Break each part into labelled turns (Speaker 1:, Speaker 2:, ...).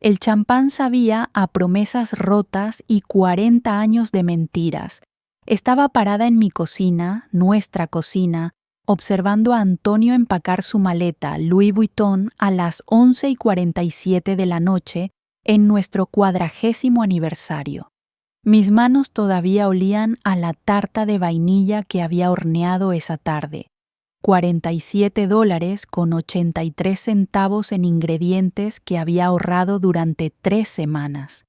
Speaker 1: El champán sabía a promesas rotas y 40 años de mentiras. Estaba parada en mi cocina, nuestra cocina, observando a Antonio empacar su maleta Louis Vuitton a las 11:47 de la noche en nuestro 40º aniversario. Mis manos todavía olían a la tarta de vainilla que había horneado esa tarde. $47 con 83 centavos en ingredientes que había ahorrado durante 3 semanas.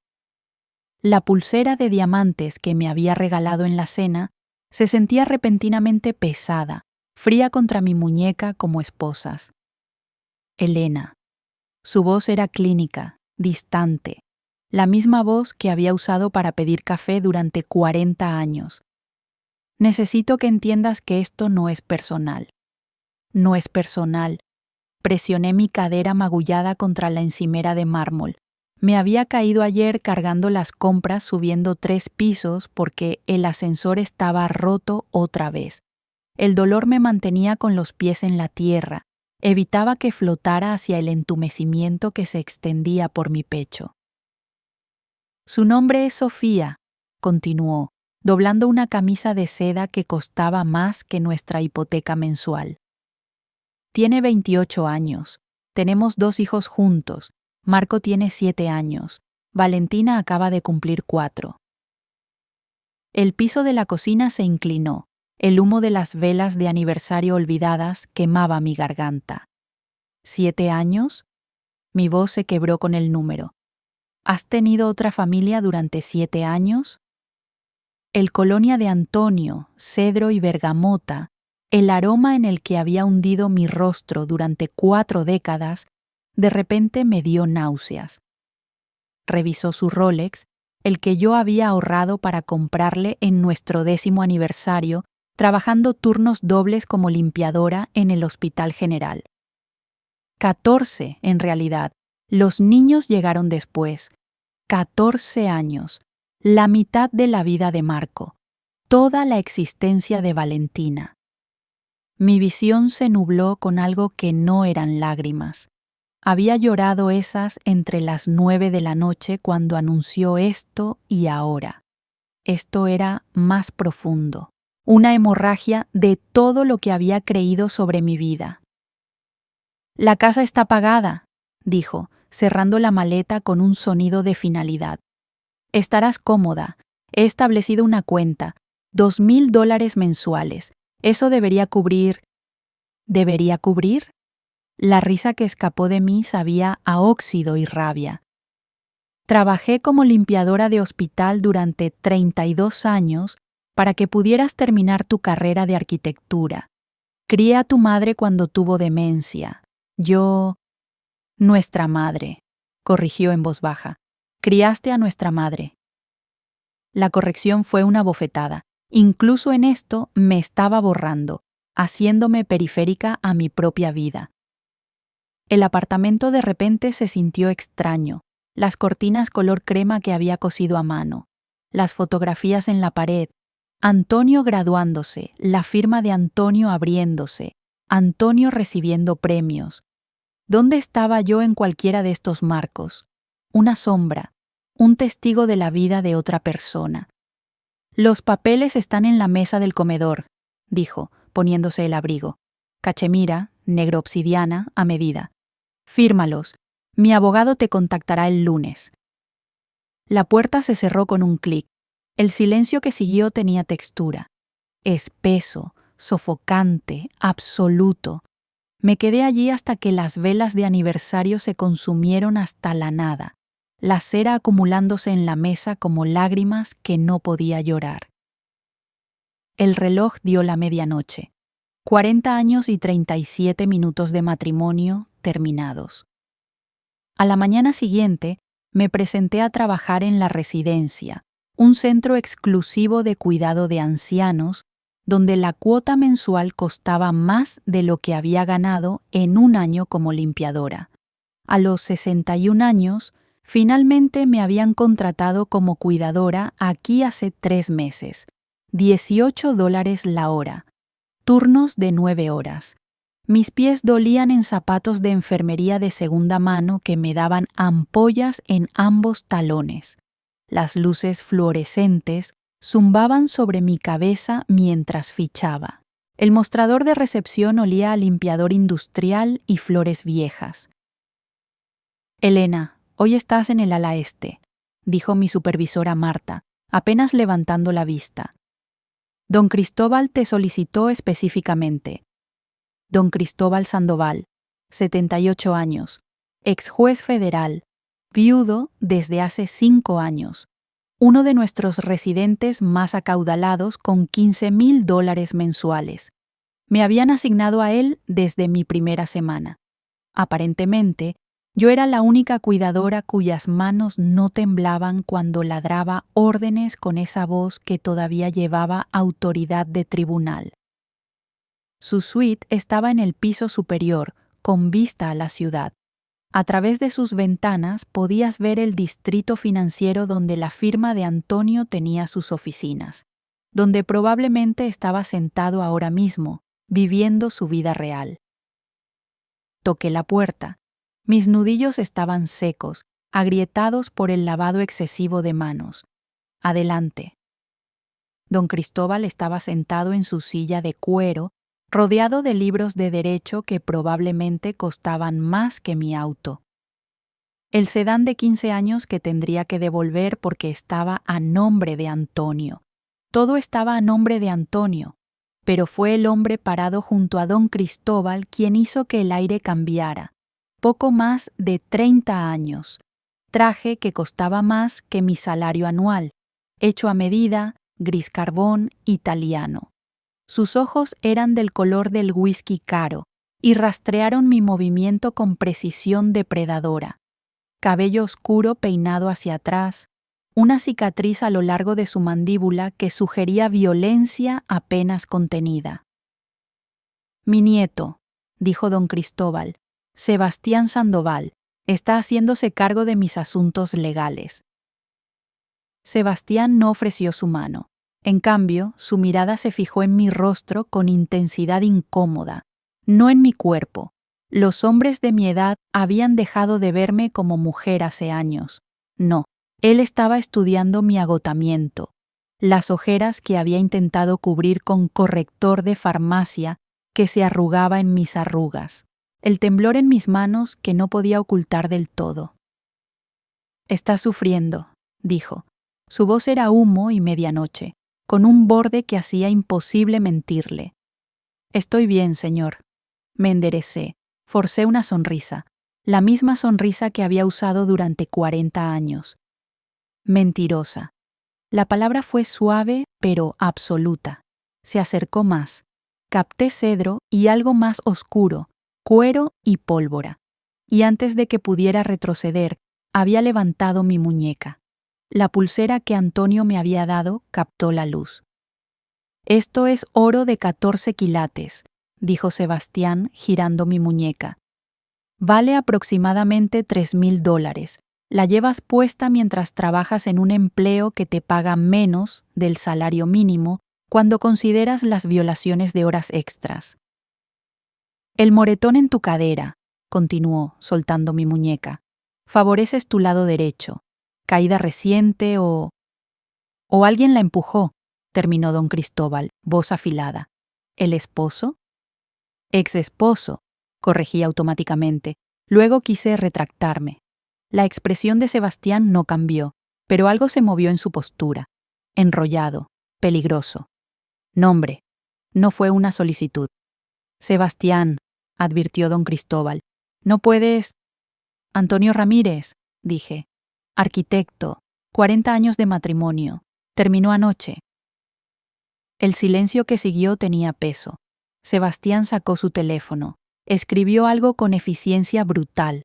Speaker 1: La pulsera de diamantes que me había regalado en la cena se sentía repentinamente pesada, fría contra mi muñeca como esposas. Elena. Su voz era clínica, distante, la misma voz que había usado para pedir café durante 40 años. Necesito que entiendas que esto no es personal. No es personal. Presioné mi cadera magullada contra la encimera de mármol. Me había caído ayer cargando las compras subiendo 3 pisos porque el ascensor estaba roto otra vez. El dolor me mantenía con los pies en la tierra. Evitaba que flotara hacia el entumecimiento que se extendía por mi pecho. Su nombre es Sofía, continuó, doblando una camisa de seda que costaba más que nuestra hipoteca mensual. Tiene 28 años. Tenemos 2 hijos juntos. Marco tiene 7 años. Valentina acaba de cumplir 4. El piso de la cocina se inclinó. El humo de las velas de aniversario olvidadas quemaba mi garganta. ¿7 años? Mi voz se quebró con el número. ¿Has tenido otra familia durante 7 años? El colonia de Antonio, cedro y bergamota, el aroma en el que había hundido mi rostro durante 4 décadas, de repente me dio náuseas. Revisó su Rolex, el que yo había ahorrado para comprarle en nuestro 10º aniversario, trabajando turnos dobles como limpiadora en el Hospital General. 14, en realidad. Los niños llegaron después. 14 años. La mitad de la vida de Marco. Toda la existencia de Valentina. Mi visión se nubló con algo que no eran lágrimas. Había llorado esas entre las 9 de la noche cuando anunció esto y ahora. Esto era más profundo. Una hemorragia de todo lo que había creído sobre mi vida. La casa está pagada, dijo, cerrando la maleta con un sonido de finalidad. Estarás cómoda. He establecido una cuenta. $2,000 mensuales. Eso debería cubrir... ¿Debería cubrir? La risa que escapó de mí sabía a óxido y rabia. Trabajé como limpiadora de hospital durante 32 años para que pudieras terminar tu carrera de arquitectura. Crié a tu madre cuando tuvo demencia. Nuestra madre, corrigió en voz baja. Criaste a nuestra madre. La corrección fue una bofetada. Incluso en esto me estaba borrando, haciéndome periférica a mi propia vida. El apartamento de repente se sintió extraño, las cortinas color crema que había cosido a mano, las fotografías en la pared, Antonio graduándose, la firma de Antonio abriéndose, Antonio recibiendo premios. ¿Dónde estaba yo en cualquiera de estos marcos? Una sombra, un testigo de la vida de otra persona. Los papeles están en la mesa del comedor, dijo, poniéndose el abrigo. Cachemira, negro obsidiana, a medida. Fírmalos. Mi abogado te contactará el lunes. La puerta se cerró con un clic. El silencio que siguió tenía textura. Espeso, sofocante, absoluto. Me quedé allí hasta que las velas de aniversario se consumieron hasta la nada, la cera acumulándose en la mesa como lágrimas que no podía llorar. El reloj dio la medianoche. 40 años y 37 minutos de matrimonio terminados. A la mañana siguiente, me presenté a trabajar en la residencia, un centro exclusivo de cuidado de ancianos, donde la cuota mensual costaba más de lo que había ganado en un año como limpiadora. A los 61 años, finalmente me habían contratado como cuidadora aquí hace 3 meses. $18 la hora. Turnos de 9 horas. Mis pies dolían en zapatos de enfermería de segunda mano que me daban ampollas en ambos talones. Las luces fluorescentes zumbaban sobre mi cabeza mientras fichaba. El mostrador de recepción olía a limpiador industrial y flores viejas. Elena, hoy estás en el ala este, dijo mi supervisora Marta, apenas levantando la vista. Don Cristóbal te solicitó específicamente. Don Cristóbal Sandoval, 78 años, ex juez federal, viudo desde hace 5 años, uno de nuestros residentes más acaudalados con $15,000 mensuales. Me habían asignado a él desde mi primera semana. Aparentemente, yo era la única cuidadora cuyas manos no temblaban cuando ladraba órdenes con esa voz que todavía llevaba autoridad de tribunal. Su suite estaba en el piso superior, con vista a la ciudad. A través de sus ventanas podías ver el distrito financiero donde la firma de Antonio tenía sus oficinas, donde probablemente estaba sentado ahora mismo, viviendo su vida real. Toqué la puerta. Mis nudillos estaban secos, agrietados por el lavado excesivo de manos. Adelante. Don Cristóbal estaba sentado en su silla de cuero, rodeado de libros de derecho que probablemente costaban más que mi auto. El sedán de 15 años que tendría que devolver porque estaba a nombre de Antonio. Todo estaba a nombre de Antonio, pero fue el hombre parado junto a don Cristóbal quien hizo que el aire cambiara. Poco más de 30 años. Traje que costaba más que mi salario anual, hecho a medida, gris carbón, italiano. Sus ojos eran del color del whisky caro y rastrearon mi movimiento con precisión depredadora. Cabello oscuro peinado hacia atrás, una cicatriz a lo largo de su mandíbula que sugería violencia apenas contenida. Mi nieto, dijo don Cristóbal, Sebastián Sandoval, está haciéndose cargo de mis asuntos legales. Sebastián no ofreció su mano. En cambio, su mirada se fijó en mi rostro con intensidad incómoda, no en mi cuerpo. Los hombres de mi edad habían dejado de verme como mujer hace años. No, él estaba estudiando mi agotamiento, las ojeras que había intentado cubrir con corrector de farmacia que se arrugaba en mis arrugas, el temblor en mis manos que no podía ocultar del todo. «Estás sufriendo», dijo. Su voz era humo y medianoche, con un borde que hacía imposible mentirle. «Estoy bien, señor». Me enderecé, forcé una sonrisa, la misma sonrisa que había usado durante 40 años. Mentirosa. La palabra fue suave, pero absoluta. Se acercó más. Capté cedro y algo más oscuro, cuero y pólvora. Y antes de que pudiera retroceder, había levantado mi muñeca. La pulsera que Antonio me había dado captó la luz. «Esto es oro de 14 quilates», dijo Sebastián, girando mi muñeca. «Vale aproximadamente $3,000. La llevas puesta mientras trabajas en un empleo que te paga menos del salario mínimo cuando consideras las violaciones de horas extras». «El moretón en tu cadera», continuó, soltando mi muñeca, «favoreces tu lado derecho. Caída reciente o alguien la empujó», terminó don Cristóbal, voz afilada. «¿El esposo?» «Ex esposo», corregí automáticamente. Luego quise retractarme. La expresión de Sebastián no cambió, pero algo se movió en su postura. Enrollado, peligroso. «Nombre». No fue una solicitud. «Sebastián», advirtió don Cristóbal, «no puedes...» «Antonio Ramírez», dije. «Arquitecto, 40 años de matrimonio. Terminó anoche». El silencio que siguió tenía peso. Sebastián sacó su teléfono. Escribió algo con eficiencia brutal.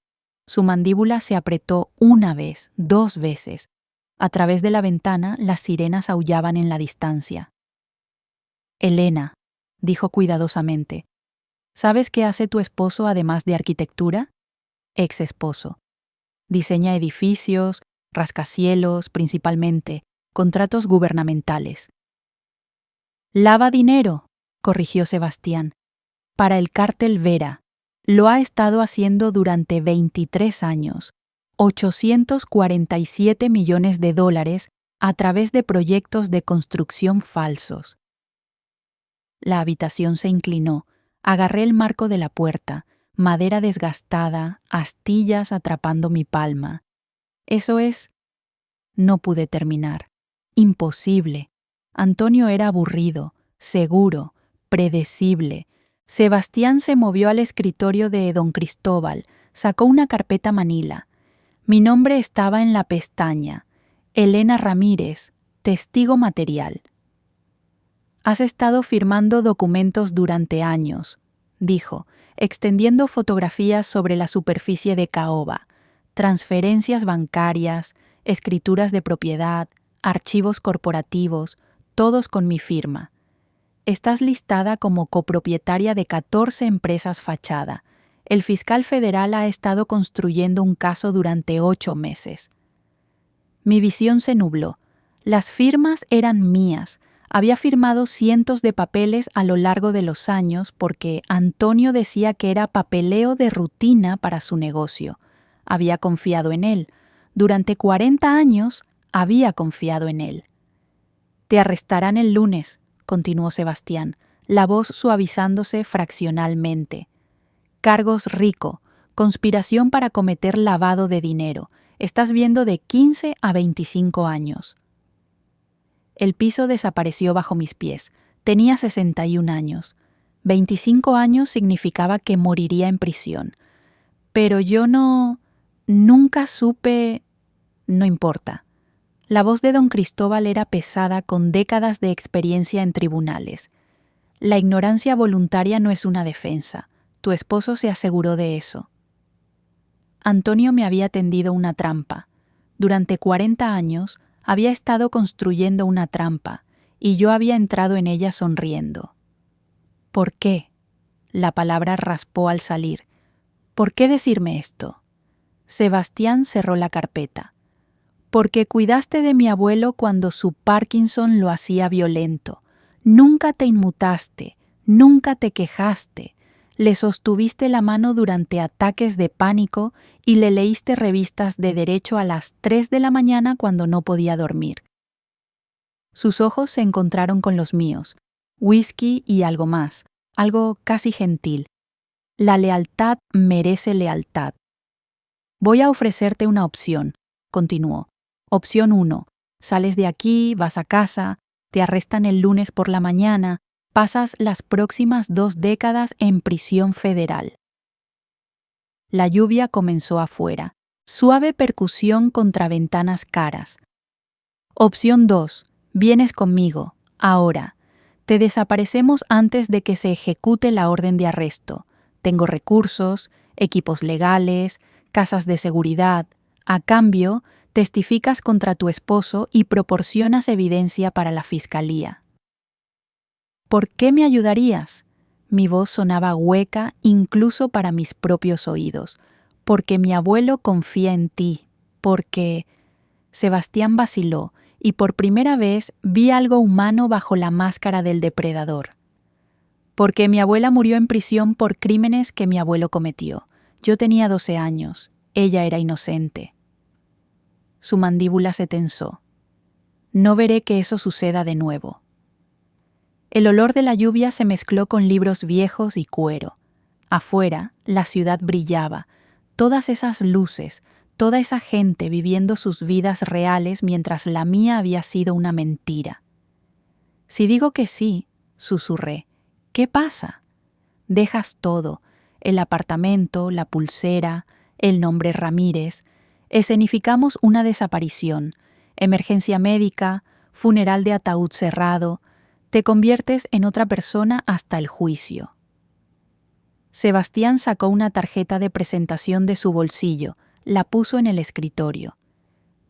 Speaker 1: Su mandíbula se apretó una vez, 2 veces. A través de la ventana, las sirenas aullaban en la distancia. «Elena», dijo cuidadosamente, «¿sabes qué hace tu esposo además de arquitectura?» «Ex esposo. Diseña edificios, rascacielos, principalmente, contratos gubernamentales». «Lava dinero», corrigió Sebastián. para el cártel Vera. Lo ha estado haciendo durante 23 años, 847 millones de dólares a través de proyectos de construcción falsos. La habitación se inclinó. Agarré el marco de la puerta, madera desgastada, astillas atrapando mi palma. Eso es... No pude terminar. Imposible. Antonio era aburrido, seguro, predecible. Sebastián se movió al escritorio de don Cristóbal, sacó una carpeta manila. Mi nombre estaba en la pestaña. Elena Ramírez, testigo material. Has estado firmando documentos durante años, dijo, extendiendo fotografías sobre la superficie de caoba, transferencias bancarias, escrituras de propiedad, archivos corporativos, todos con mi firma. Estás listada como copropietaria de 14 empresas fachada. El fiscal federal ha estado construyendo un caso durante 8 meses. Mi visión se nubló. Las firmas eran mías. Había firmado cientos de papeles a lo largo de los años porque Antonio decía que era papeleo de rutina para su negocio. Había confiado en él. Durante 40 años había confiado en él. Te arrestarán el lunes, continuó Sebastián, la voz suavizándose fraccionalmente. Cargos RICO, conspiración para cometer lavado de dinero. Estás viendo de 15 a 25 años. El piso desapareció bajo mis pies. Tenía 61 años. 25 años significaba que moriría en prisión. Pero yo nunca supe... No importa. La voz de don Cristóbal era pesada con décadas de experiencia en tribunales. La ignorancia voluntaria no es una defensa. Tu esposo se aseguró de eso. Antonio me había tendido una trampa. Durante 40 años había estado construyendo una trampa y yo había entrado en ella sonriendo. ¿Por qué? La palabra raspó al salir. ¿Por qué decirme esto? Sebastián cerró la carpeta. Porque cuidaste de mi abuelo cuando su Parkinson lo hacía violento. Nunca te inmutaste, nunca te quejaste. Le sostuviste la mano durante ataques de pánico y le leíste revistas de derecho a las 3 de la mañana cuando no podía dormir. Sus ojos se encontraron con los míos. Whisky y algo más, algo casi gentil. La lealtad merece lealtad. Voy a ofrecerte una opción, continuó. Opción 1. Sales de aquí, vas a casa, te arrestan el lunes por la mañana, pasas las próximas 2 décadas en prisión federal. La lluvia comenzó afuera, suave percusión contra ventanas caras. Opción 2. Vienes conmigo, ahora. Te desaparecemos antes de que se ejecute la orden de arresto. Tengo recursos, equipos legales, casas de seguridad. A cambio, testificas contra tu esposo y proporcionas evidencia para la fiscalía. ¿Por qué me ayudarías? Mi voz sonaba hueca incluso para mis propios oídos. Porque mi abuelo confía en ti. Porque... Sebastián vaciló y por primera vez vi algo humano bajo la máscara del depredador. Porque mi abuela murió en prisión por crímenes que mi abuelo cometió. Yo tenía 12 años. Ella era inocente. Su mandíbula se tensó. No veré que eso suceda de nuevo. El olor de la lluvia se mezcló con libros viejos y cuero. Afuera, la ciudad brillaba. Todas esas luces, toda esa gente viviendo sus vidas reales mientras la mía había sido una mentira. Si digo que sí, susurré, ¿qué pasa? Dejas todo, el apartamento, la pulsera, el nombre Ramírez. Escenificamos una desaparición, emergencia médica, funeral de ataúd cerrado. Te conviertes en otra persona hasta el juicio. Sebastián sacó una tarjeta de presentación de su bolsillo, la puso en el escritorio.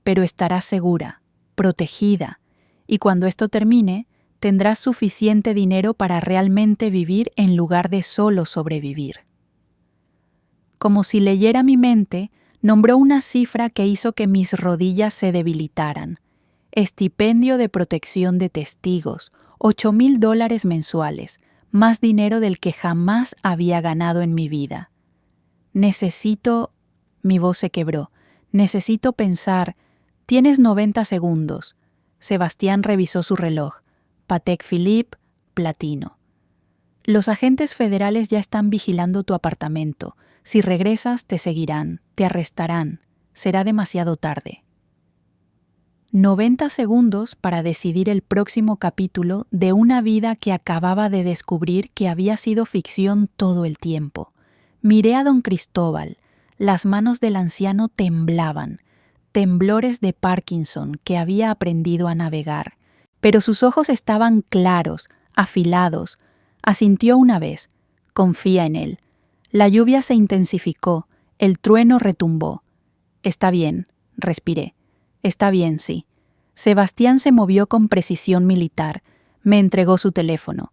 Speaker 1: Pero estarás segura, protegida, y cuando esto termine, tendrás suficiente dinero para realmente vivir en lugar de solo sobrevivir. Como si leyera mi mente, nombró una cifra que hizo que mis rodillas se debilitaran. Estipendio de protección de testigos, $8,000 mensuales, más dinero del que jamás había ganado en mi vida. Necesito... Mi voz se quebró. Necesito pensar. Tienes 90 segundos. Sebastián revisó su reloj. Patek Philippe, platino. Los agentes federales ya están vigilando tu apartamento. Si regresas, te seguirán, te arrestarán. Será demasiado tarde. 90 segundos para decidir el próximo capítulo de una vida que acababa de descubrir que había sido ficción todo el tiempo. Miré a don Cristóbal. Las manos del anciano temblaban, temblores de Parkinson que había aprendido a navegar. Pero sus ojos estaban claros, afilados. Asintió una vez. Confía en él. La lluvia se intensificó, el trueno retumbó. Está bien, respiré. Está bien, sí. Sebastián se movió con precisión militar. Me entregó su teléfono.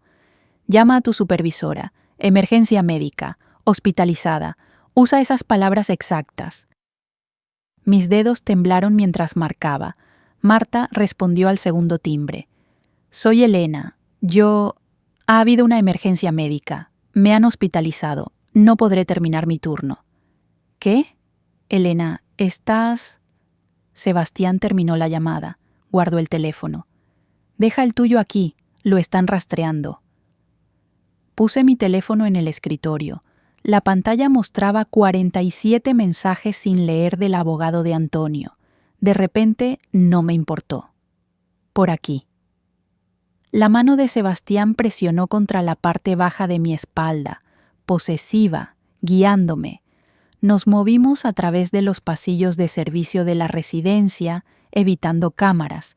Speaker 1: Llama a tu supervisora. Emergencia médica. Hospitalizada. Usa esas palabras exactas. Mis dedos temblaron mientras marcaba. Marta respondió al segundo timbre. Soy Elena. Ha habido una emergencia médica. Me han hospitalizado. No podré terminar mi turno. ¿Qué? Elena, ¿estás...? Sebastián terminó la llamada. Guardó el teléfono. Deja el tuyo aquí. Lo están rastreando. Puse mi teléfono en el escritorio. La pantalla mostraba 47 mensajes sin leer del abogado de Antonio. De repente, no me importó. Por aquí. La mano de Sebastián presionó contra la parte baja de mi espalda, posesiva, guiándome. Nos movimos a través de los pasillos de servicio de la residencia, evitando cámaras.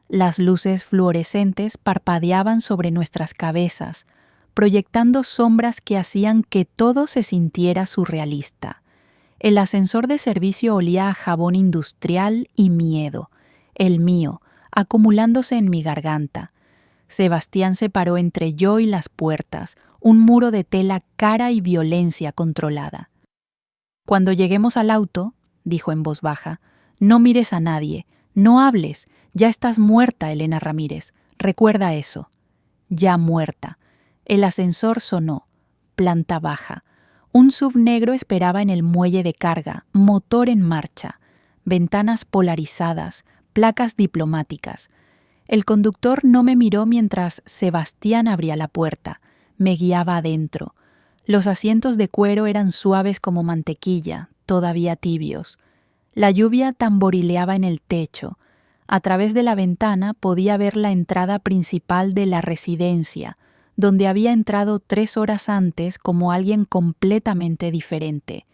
Speaker 1: Las luces fluorescentes parpadeaban sobre nuestras cabezas, proyectando sombras que hacían que todo se sintiera surrealista. El ascensor de servicio olía a jabón industrial y miedo, el mío, acumulándose en mi garganta. Sebastián se paró entre yo y las puertas, un muro de tela cara y violencia controlada. Cuando lleguemos al auto, dijo en voz baja, no mires a nadie, no hables, ya estás muerta, Elena Ramírez, recuerda eso. Ya muerta. El ascensor sonó, planta baja. Un SUV negro esperaba en el muelle de carga, motor en marcha, ventanas polarizadas, placas diplomáticas. El conductor no me miró mientras Sebastián abría la puerta, me guiaba adentro. Los asientos de cuero eran suaves como mantequilla, todavía tibios. La lluvia tamborileaba en el techo. A través de la ventana podía ver la entrada principal de la residencia, donde había entrado 3 horas antes como alguien completamente diferente.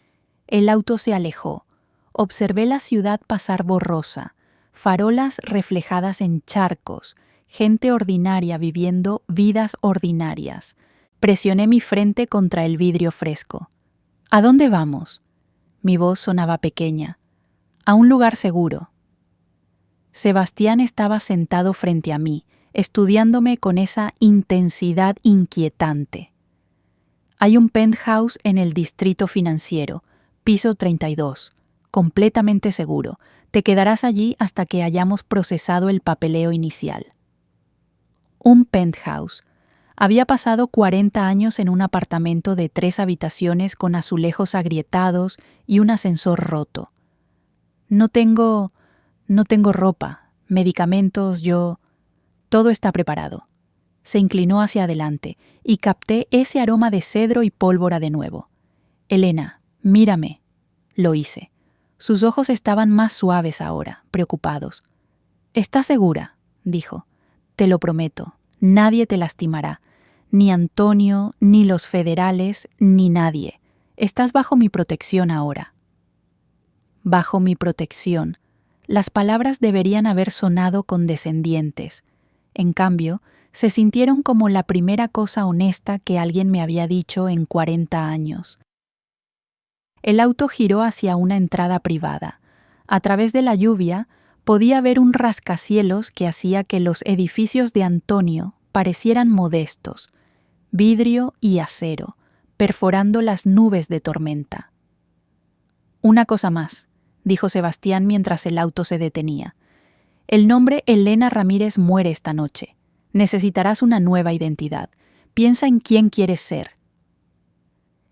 Speaker 1: El auto se alejó. Observé la ciudad pasar borrosa, farolas reflejadas en charcos, gente ordinaria viviendo vidas ordinarias. Presioné mi frente contra el vidrio fresco. ¿A dónde vamos? Mi voz sonaba pequeña. A un lugar seguro. Sebastián estaba sentado frente a mí, estudiándome con esa intensidad inquietante. Hay un penthouse en el distrito financiero, piso 32, completamente seguro. Te quedarás allí hasta que hayamos procesado el papeleo inicial. Un penthouse. Había pasado 40 años en un apartamento de 3 habitaciones con azulejos agrietados y un ascensor roto. No tengo ropa, medicamentos, Todo está preparado. Se inclinó hacia adelante y capté ese aroma de cedro y pólvora de nuevo. Elena, mírame. Lo hice. Sus ojos estaban más suaves ahora, preocupados. ¿Estás segura?, dijo. Te lo prometo, nadie te lastimará. Ni Antonio, ni los federales, ni nadie. Estás bajo mi protección ahora. Bajo mi protección. Las palabras deberían haber sonado condescendientes. En cambio, se sintieron como la primera cosa honesta que alguien me había dicho en 40 años. El auto giró hacia una entrada privada. A través de la lluvia, podía ver un rascacielos que hacía que los edificios de Antonio parecieran modestos, vidrio y acero, perforando las nubes de tormenta. Una cosa más, dijo Sebastián mientras el auto se detenía. El nombre Elena Ramírez muere esta noche. Necesitarás una nueva identidad. Piensa en quién quieres ser.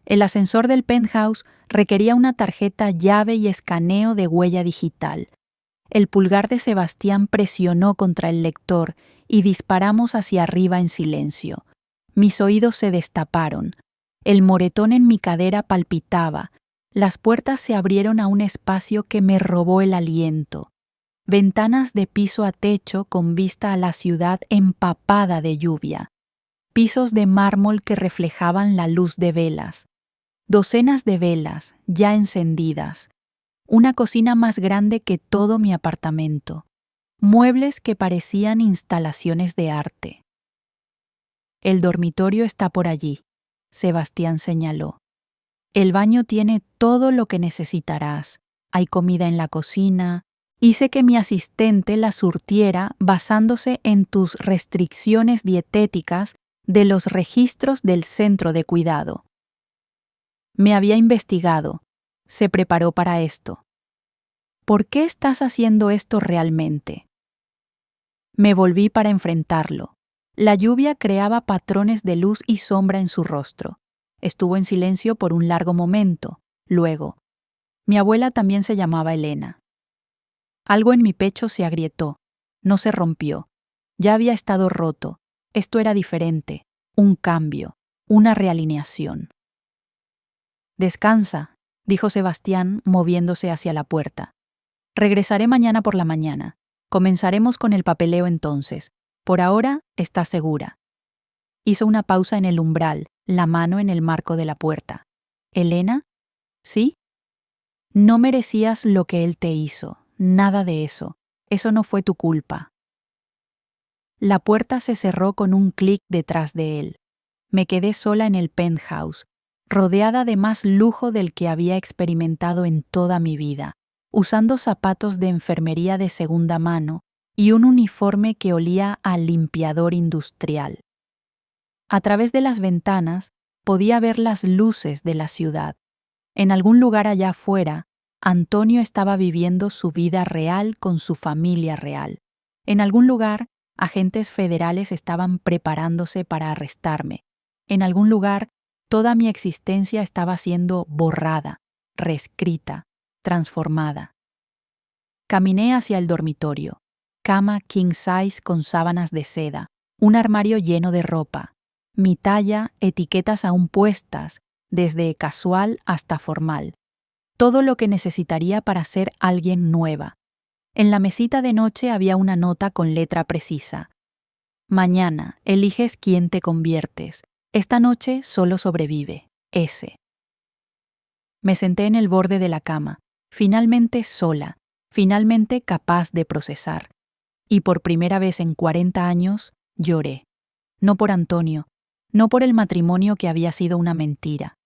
Speaker 1: El ascensor del penthouse requería una tarjeta llave y escaneo de huella digital. El pulgar de Sebastián presionó contra el lector y disparamos hacia arriba en silencio. Mis oídos se destaparon. El moretón en mi cadera palpitaba. Las puertas se abrieron a un espacio que me robó el aliento. Ventanas de piso a techo con vista a la ciudad empapada de lluvia. Pisos de mármol que reflejaban la luz de velas. Docenas de velas, ya encendidas. Una cocina más grande que todo mi apartamento. Muebles que parecían instalaciones de arte. El dormitorio está por allí, Sebastián señaló. El baño tiene todo lo que necesitarás. Hay comida en la cocina. Hice que mi asistente la surtiera basándose en tus restricciones dietéticas de los registros del centro de cuidado. Me había investigado. Se preparó para esto. ¿Por qué estás haciendo esto realmente? Me volví para enfrentarlo. La lluvia creaba patrones de luz y sombra en su rostro. Estuvo en silencio por un largo momento. Luego, mi abuela también se llamaba Elena. Algo en mi pecho se agrietó. No se rompió. Ya había estado roto. Esto era diferente. Un cambio. Una realineación. Descansa, dijo Sebastián, moviéndose hacia la puerta. Regresaré mañana por la mañana. Comenzaremos con el papeleo entonces. Por ahora, estás segura. Hizo una pausa en el umbral, la mano en el marco de la puerta. ¿Elena? ¿Sí? No merecías lo que él te hizo. Nada de eso. Eso no fue tu culpa. La puerta se cerró con un clic detrás de él. Me quedé sola en el penthouse, rodeada de más lujo del que había experimentado en toda mi vida, usando zapatos de enfermería de segunda mano y un uniforme que olía a limpiador industrial. A través de las ventanas podía ver las luces de la ciudad. En algún lugar allá afuera, Antonio estaba viviendo su vida real con su familia real. En algún lugar, agentes federales estaban preparándose para arrestarme. En algún lugar, toda mi existencia estaba siendo borrada, reescrita, transformada. Caminé hacia el dormitorio. Cama king size con sábanas de seda, un armario lleno de ropa. Mi talla, etiquetas aún puestas, desde casual hasta formal. Todo lo que necesitaría para ser alguien nueva. En la mesita de noche había una nota con letra precisa. Mañana eliges quién te conviertes. Esta noche solo sobrevive. S. Me senté en el borde de la cama, finalmente sola, finalmente capaz de procesar. Y por primera vez en 40 años, lloré. No por Antonio, no por el matrimonio que había sido una mentira.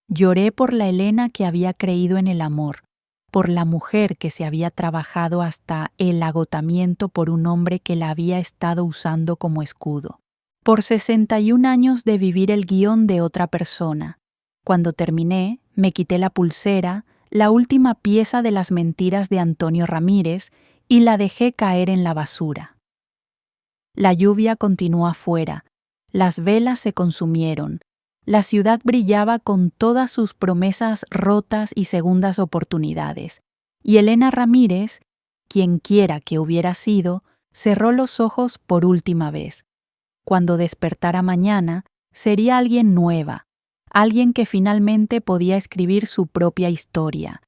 Speaker 1: Lloré por la Elena que había creído en el amor, por la mujer que se había trabajado hasta el agotamiento por un hombre que la había estado usando como escudo, por 61 años de vivir el guión de otra persona. Cuando terminé, me quité la pulsera, la última pieza de las mentiras de Antonio Ramírez, y la dejé caer en la basura. La lluvia continuó afuera, las velas se consumieron, la ciudad brillaba con todas sus promesas rotas y segundas oportunidades, y Elena Ramírez, quien quiera que hubiera sido, cerró los ojos por última vez. Cuando despertara mañana, sería alguien nueva, alguien que finalmente podía escribir su propia historia,